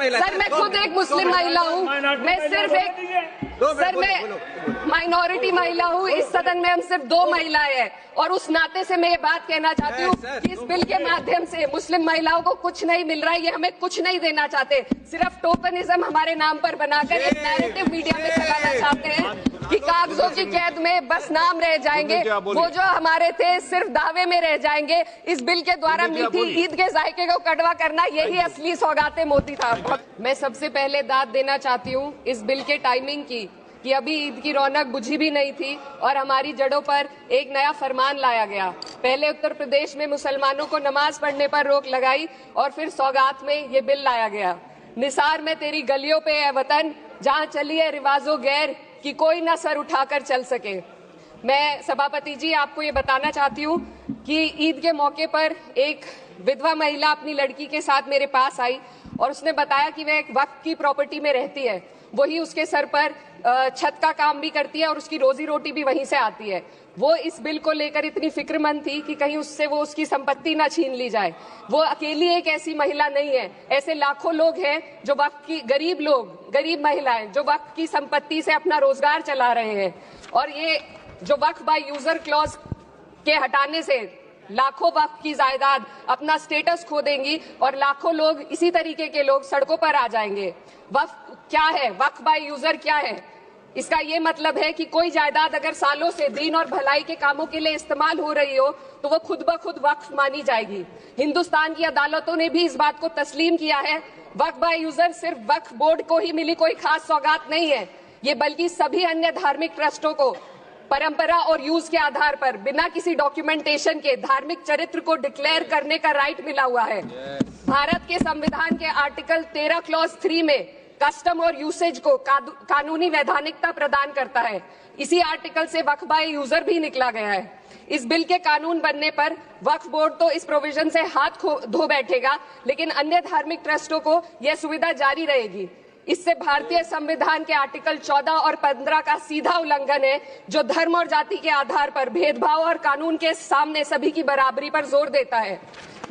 Sir मैं खुद एक मुस्लिम महिला हूँ, मैं सिर्फ एक सर मैं माइनॉरिटी महिला हूँ। इस सदन में हम सिर्फ 2 महिलाएं हैं और उस नाते से मैं ये बात कहना चाहती हूँ कि इस बिल के माध्यम से मुस्लिम महिलाओं को कुछ नहीं मिल रहा है, ये हमें कुछ नहीं देना चाहते, सिर्फ टोकनिज्म हमारे नाम पर बनाकर एक नैरेटिव मीडिया में चलाना चाहते हैं कि कागजों की कैद में बस नाम रह जाएंगे, वो जो हमारे थे सिर्फ दावे में रह जाएंगे। इस बिल के द्वारा मीठी ईद के जायके को कड़वा करना यही असली सौगाते मोदी था। मैं सबसे पहले दाद देना चाहती हूँ इस बिल के टाइमिंग की कि अभी ईद की रौनक बुझी भी नहीं थी और हमारी जड़ों पर एक नया फरमान लाया गया। पहले उत्तर प्रदेश में मुसलमानों को नमाज पढ़ने पर रोक लगाई और फिर सौगात में ये बिल लाया गया। निसार में तेरी गलियों पे है वतन, जहाँ चली है रिवाजो गैर कि कोई ना सर उठाकर चल सके। मैं सभापति जी आपको ये बताना चाहती हूँ कि ईद के मौके पर एक विधवा महिला अपनी लड़की के साथ मेरे पास आई और उसने बताया कि वह एक वक्फ की प्रॉपर्टी में रहती है, वही उसके सर पर छत का काम भी करती है और उसकी रोजी रोटी भी वहीं से आती है। वो इस बिल को लेकर इतनी फिक्रमंद थी कि कहीं उससे वो उसकी संपत्ति ना छीन ली जाए। वो अकेली एक ऐसी महिला नहीं है, ऐसे लाखों लोग हैं जो वक्फ की गरीब महिलाएं जो वक्फ की संपत्ति से अपना रोजगार चला रहे हैं। और ये जो वक्फ बाय यूजर क्लॉज के हटाने से लाखों वक्फ की जायदाद अपना स्टेटस खो देंगी और लाखों लोग इसी तरीके के लोग सड़कों पर आ जाएंगे। वक्फ क्या है, वक्फ बाय यूजर क्या है? इसका ये मतलब है कि कोई जायदाद अगर सालों से दीन और भलाई के कामों के लिए इस्तेमाल हो रही हो तो वो खुद ब खुद वक्फ मानी जाएगी। हिंदुस्तान की अदालतों ने भी इस बात को तस्लीम किया है। वक्फ बाय यूजर सिर्फ वक्फ बोर्ड को ही मिली कोई खास सौगात नहीं है, ये बल्कि सभी अन्य धार्मिक ट्रस्टों को परंपरा और यूज के आधार पर बिना किसी डॉक्यूमेंटेशन के धार्मिक चरित्र को डिक्लेयर करने का राइट मिला हुआ है। भारत के संविधान के आर्टिकल 13 क्लॉज 3 में कस्टम और यूसेज को कानूनी वैधानिकता प्रदान करता है। इसी आर्टिकल से वक्फ बाय यूजर भी निकला गया है। इस बिल के कानून बनने पर वक्फ बोर्ड तो इस प्रोविजन से हाथ धो बैठेगा, लेकिन अन्य धार्मिक ट्रस्टों को यह सुविधा जारी रहेगी। इससे भारतीय संविधान के आर्टिकल 14 और 15 का सीधा उल्लंघन है, जो धर्म और जाति के आधार पर भेदभाव और कानून के सामने सभी की बराबरी पर जोर देता है।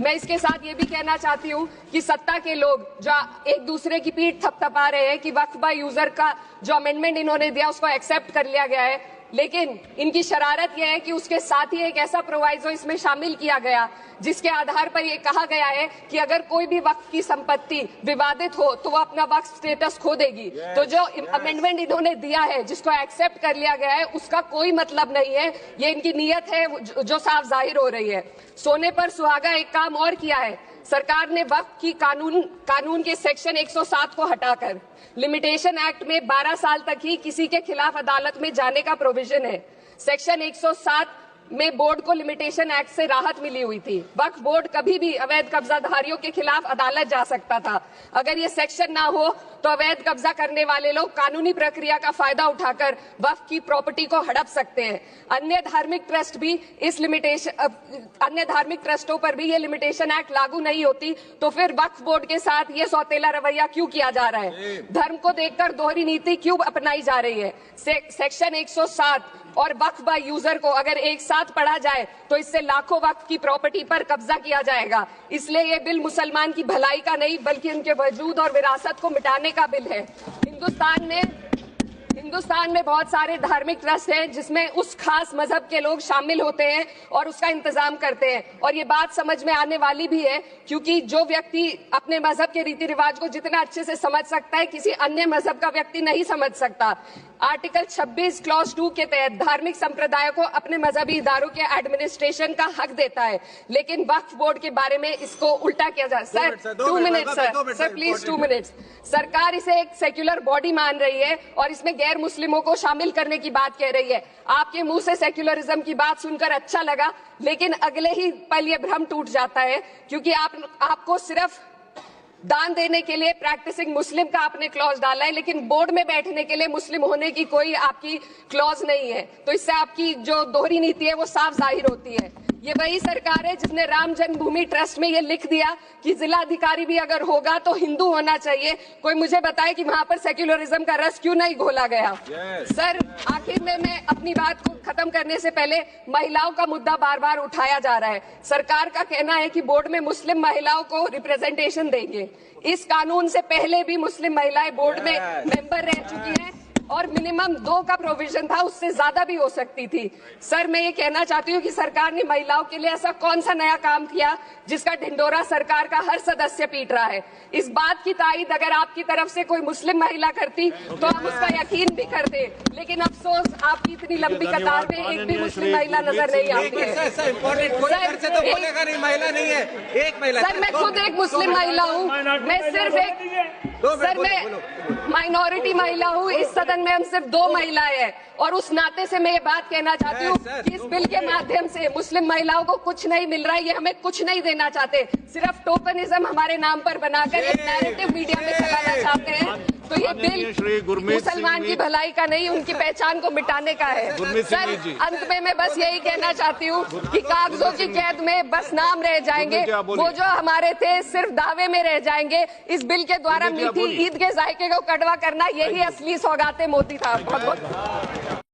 मैं इसके साथ ये भी कहना चाहती हूँ कि सत्ता के लोग जो एक दूसरे की पीठ थपथपा रहे हैं कि वक्फ बाय यूजर का जो अमेंडमेंट इन्होंने दिया उसको एक्सेप्ट कर लिया गया है, लेकिन इनकी शरारत यह है कि उसके साथ ही एक ऐसा प्रोवाइजो इसमें शामिल किया गया जिसके आधार पर यह कहा गया है कि अगर कोई भी वक्फ की संपत्ति विवादित हो तो वो अपना वक्फ स्टेटस खो देगी। तो जो अमेंडमेंट इन्होंने दिया है, जिसको एक्सेप्ट कर लिया गया है, उसका कोई मतलब नहीं है। ये इनकी नीयत है जो साफ जाहिर हो रही है। सोने पर सुहागा एक काम और किया है। सरकार ने वक्फ की कानून के सेक्शन 107 को हटाकर लिमिटेशन एक्ट में 12 साल तक ही किसी के खिलाफ अदालत में जाने का प्रोविजन है। सेक्शन 107 में बोर्ड को लिमिटेशन एक्ट से राहत मिली हुई थी। वक्फ बोर्ड कभी भी अवैध कब्जाधारियों के खिलाफ अदालत जा सकता था। अगर ये सेक्शन ना हो तो अवैध कब्जा करने वाले लोग कानूनी प्रक्रिया का फायदा उठाकर वक्फ की प्रॉपर्टी को हड़प सकते हैं। अन्य धार्मिक ट्रस्टों पर भी ये लिमिटेशन एक्ट लागू नहीं होती, तो फिर वक्फ बोर्ड के साथ ये सौतेला रवैया क्यों किया जा रहा है? धर्म को देखकर दोहरी नीति क्यों अपनाई जा रही है? सेक्शन 107 और वक्फ बाय यूजर को अगर एक साथ पढ़ा जाए तो इससे लाखों वक्फ की प्रॉपर्टी पर कब्जा किया जाएगा। इसलिए ये बिल मुसलमान की भलाई का नहीं बल्कि उनके वजूद और विरासत को मिटाने का बिल है। हिंदुस्तान में बहुत सारे धार्मिक ट्रस्ट हैं जिसमें उस खास मजहब के लोग शामिल होते हैं और उसका इंतजाम करते हैं। और ये बात समझ में आने वाली भी है, क्योंकि जो व्यक्ति अपने मजहब के रीति रिवाज को जितना अच्छे से समझ सकता है, किसी अन्य मजहब का व्यक्ति नहीं समझ सकता। आर्टिकल 26 क्लॉज 2 के तहत धार्मिक संप्रदाय को अपने मजहबी इदारों के एडमिनिस्ट्रेशन का हक देता है, लेकिन वक्फ बोर्ड के बारे में इसको उल्टा किया जा sir 2 minute sir please 2 minutes. सरकार इसे एक सेक्युलर बॉडी मान रही है और इसमें गैर मुस्लिमों को शामिल करने की बात कह रही है। आपके मुंह से सेक्युलरिज्म की बात सुनकर अच्छा लगा, लेकिन अगले ही पल ये भ्रम टूट जाता है, क्योंकि आपको सिर्फ दान देने के लिए प्रैक्टिसिंग मुस्लिम का आपने क्लॉज डाला है, लेकिन बोर्ड में बैठने के लिए मुस्लिम होने की कोई आपकी क्लॉज नहीं है। तो इससे आपकी जो दोहरी नीति है वो साफ जाहिर होती है। ये वही सरकार है जिसने राम जन्मभूमि ट्रस्ट में ये लिख दिया कि जिलाधिकारी भी अगर होगा तो हिंदू होना चाहिए। कोई मुझे बताए कि वहां पर सेक्युलरिज्म का रस क्यों नहीं घोला गया। सर, आखिर में मैं अपनी बात को खत्म करने से पहले महिलाओं का मुद्दा बार बार उठाया जा रहा है। सरकार का कहना है कि बोर्ड में मुस्लिम महिलाओं को रिप्रेजेंटेशन देंगे। इस कानून से पहले भी मुस्लिम महिलाएं बोर्ड में मेंबर रह चुकी हैं और मिनिमम 2 का प्रोविजन था, उससे ज्यादा भी हो सकती थी। सर, मैं ये कहना चाहती हूँ कि सरकार ने महिलाओं के लिए ऐसा कौन सा नया काम किया जिसका ढिंडोरा सरकार का हर सदस्य पीट रहा है। इस बात की तायीद अगर आपकी तरफ से कोई मुस्लिम महिला करती तो हम उसका यकीन भी करते, लेकिन अफसोस आपकी इतनी लंबी कतार में एक भी मुस्लिम महिला नजर नहीं आती है। सर, मैं खुद एक मुस्लिम महिला हूँ, मैं सिर्फ माइनॉरिटी महिला हूँ। इस सदन में हम सिर्फ 2 महिलाएं हैं और उस नाते से मैं ये बात कहना चाहती हूँ कि इस बिल के माध्यम से मुस्लिम महिलाओं को कुछ नहीं मिल रहा है। ये हमें कुछ नहीं देना चाहते, सिर्फ टोकनिज्म हमारे नाम पर बनाकर एक नैरेटिव मीडिया में चलाना चाहते हैं। तो ये बिल मुसलमान की भलाई का नहीं, उनकी पहचान को मिटाने का है। सर, अंत में मैं बस यही कहना चाहती हूँ कि कागजों की कैद में बस नाम रह जाएंगे, वो जो हमारे थे सिर्फ दावे में रह जाएंगे। इस बिल के द्वारा मीठी ईद के जायके को कड़वा करना, यही असली सौगाते मोती था। बहुत बहुत